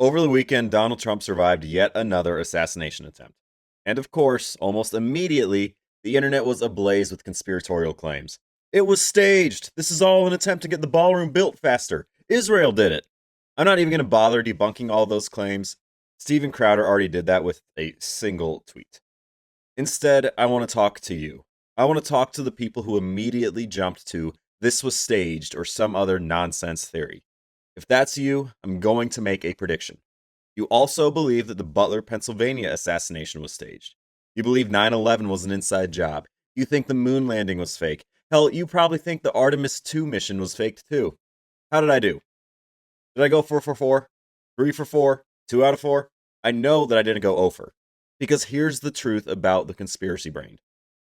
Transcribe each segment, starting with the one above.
Over the weekend, Donald Trump survived yet another assassination attempt. And of course, almost immediately, the internet was ablaze with conspiratorial claims. It was staged. This is all an attempt to get the ballroom built faster. Israel did it. I'm not even going to bother debunking all those claims. Steven Crowder already did that with a single tweet. Instead, I want to talk to you. I want to talk to the people who immediately jumped to this was staged or some other nonsense theory. If that's you, I'm going to make a prediction. You also believe that the Butler, Pennsylvania assassination was staged. You believe 9/11 was an inside job. You think the moon landing was fake. Hell, you probably think the Artemis 2 mission was faked too. How did I do? Did I go 4 for 4? 3 for 4? 2 out of 4? I know that I didn't go over. Because here's the truth about the conspiracy brain.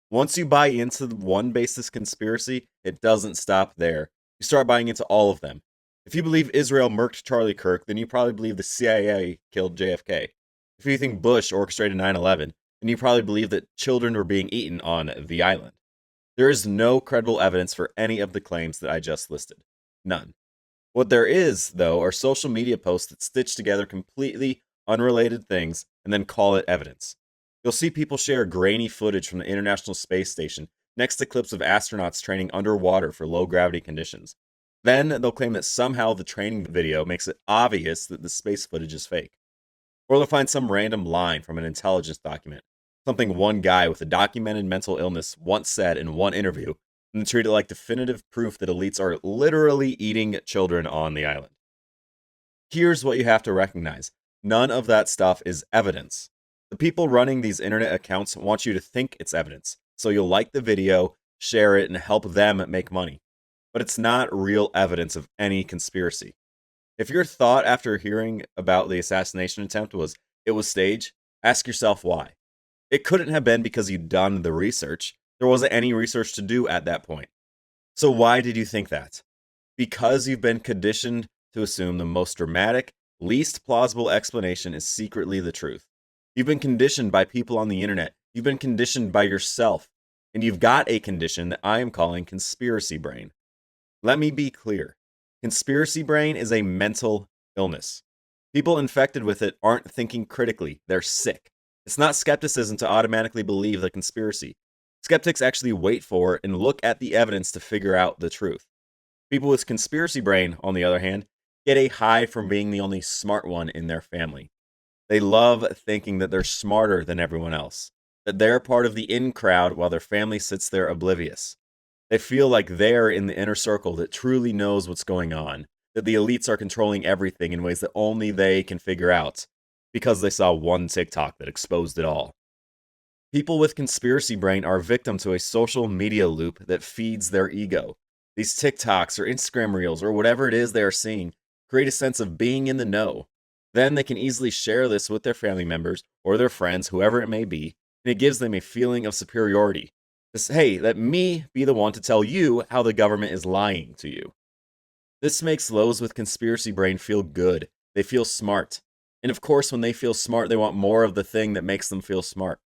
Once you buy into one basis conspiracy, it doesn't stop there. You start buying into all of them. If you believe Israel murked Charlie Kirk, then you probably believe the CIA killed JFK. If you think Bush orchestrated 9/11, then you probably believe that children were being eaten on the island. There is no credible evidence for any of the claims that I just listed. None. What there is, though, are social media posts that stitch together completely unrelated things and then call it evidence. You'll see people share grainy footage from the International Space Station next to clips of astronauts training underwater for low gravity conditions. Then they'll claim that somehow the training video makes it obvious that the space footage is fake. Or they'll find some random line from an intelligence document, something one guy with a documented mental illness once said in one interview, and then treat it like definitive proof that elites are literally eating children on the island. Here's what you have to recognize. None of that stuff is evidence. The people running these internet accounts want you to think it's evidence, so you'll like the video, share it, and help them make money. But it's not real evidence of any conspiracy. If your thought after hearing about the assassination attempt was it was staged, ask yourself why. It couldn't have been because you'd done the research. There wasn't any research to do at that point. So why did you think that? Because you've been conditioned to assume the most dramatic, least plausible explanation is secretly the truth. You've been conditioned by people on the internet. You've been conditioned by yourself. And you've got a condition that I am calling conspiracy brain. Let me be clear. Conspiracy brain is a mental illness. People infected with it aren't thinking critically. They're sick. It's not skepticism to automatically believe the conspiracy. Skeptics actually wait for and look at the evidence to figure out the truth. People with conspiracy brain, on the other hand, get a high from being the only smart one in their family. They love thinking that they're smarter than everyone else, that they're part of the in crowd while their family sits there oblivious. They feel like they're in the inner circle that truly knows what's going on, that the elites are controlling everything in ways that only they can figure out, because they saw one TikTok that exposed it all. People with conspiracy brain are victim to a social media loop that feeds their ego. These TikToks or Instagram reels or whatever it is they are seeing create a sense of being in the know. Then they can easily share this with their family members or their friends, whoever it may be, and it gives them a feeling of superiority. This, hey, let me be the one to tell you how the government is lying to you. This makes those with conspiracy brain feel good. They feel smart. And of course, when they feel smart, they want more of the thing that makes them feel smart.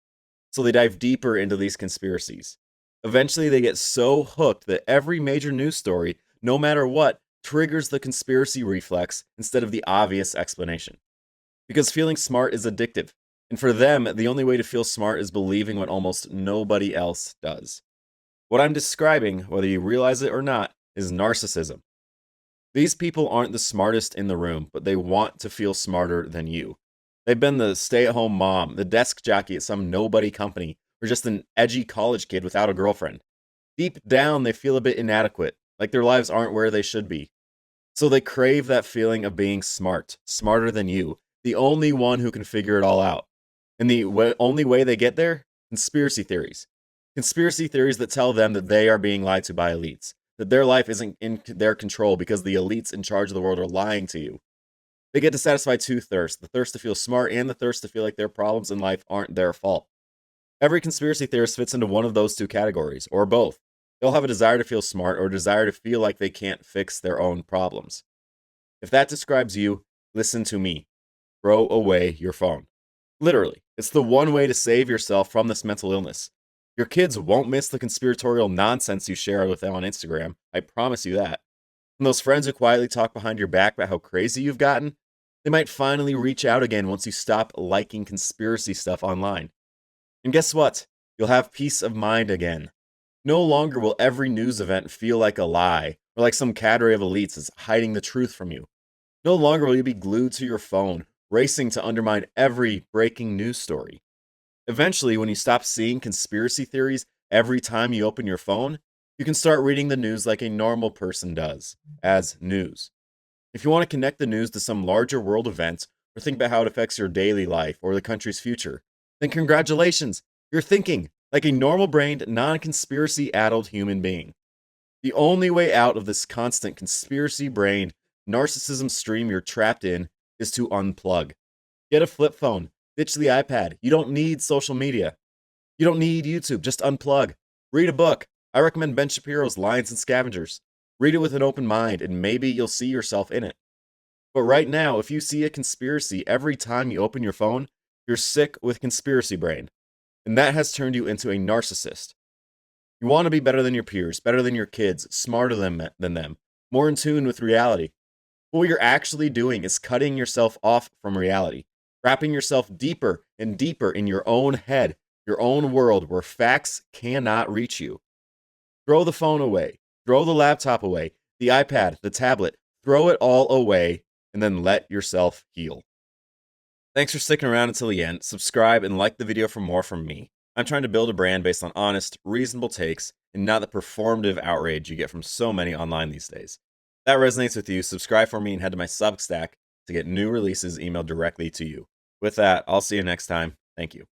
So they dive deeper into these conspiracies. Eventually, they get so hooked that every major news story, no matter what, triggers the conspiracy reflex instead of the obvious explanation. Because feeling smart is addictive. And for them, the only way to feel smart is believing what almost nobody else does. What I'm describing, whether you realize it or not, is narcissism. These people aren't the smartest in the room, but they want to feel smarter than you. They've been the stay-at-home mom, the desk jockey at some nobody company, or just an edgy college kid without a girlfriend. Deep down, they feel a bit inadequate, like their lives aren't where they should be. So they crave that feeling of being smart, smarter than you, the only one who can figure it all out. And the only way they get there? Conspiracy theories. Conspiracy theories that tell them that they are being lied to by elites, that their life isn't in their control because the elites in charge of the world are lying to you. They get to satisfy two thirsts, the thirst to feel smart and the thirst to feel like their problems in life aren't their fault. Every conspiracy theorist fits into one of those two categories, or both. They'll have a desire to feel smart or a desire to feel like they can't fix their own problems. If that describes you, listen to me. Throw away your phone. Literally, it's the one way to save yourself from this mental illness. Your kids won't miss the conspiratorial nonsense you share with them on Instagram. I promise you that. And those friends who quietly talk behind your back about how crazy you've gotten, They might finally reach out again once you stop liking conspiracy stuff online. And guess what? You'll have peace of mind again. No longer will every news event feel like a lie or like some cadre of elites is hiding the truth from you. No longer will you be glued to your phone, racing to undermine every breaking news story. Eventually, when you stop seeing conspiracy theories every time you open your phone, you can start reading the news like a normal person does, as news. If you want to connect the news to some larger world event or think about how it affects your daily life or the country's future, then congratulations, you're thinking like a normal brained, non conspiracy addled human being. The only way out of this constant conspiracy brained narcissism stream you're trapped in is to unplug. Get a flip phone, ditch the iPad. You don't need social media. You don't need YouTube. Just unplug. Read a book. I recommend Ben Shapiro's Lions and Scavengers. Read it with an open mind, and maybe you'll see yourself in it. But right now, if you see a conspiracy every time you open your phone, you're sick with conspiracy brain. And that has turned you into a narcissist. You want to be better than your peers, better than your kids, smarter than them, more in tune with reality. But what you're actually doing is cutting yourself off from reality, wrapping yourself deeper and deeper in your own head, your own world where facts cannot reach you. Throw the phone away, throw the laptop away, the iPad, the tablet, throw it all away, and then let yourself heal. Thanks for sticking around until the end. Subscribe and like the video for more from me. I'm trying to build a brand based on honest, reasonable takes and not the performative outrage you get from so many online these days. If that resonates with you, subscribe for me and head to my Substack to get new releases emailed directly to you. With that, I'll see you next time. Thank you.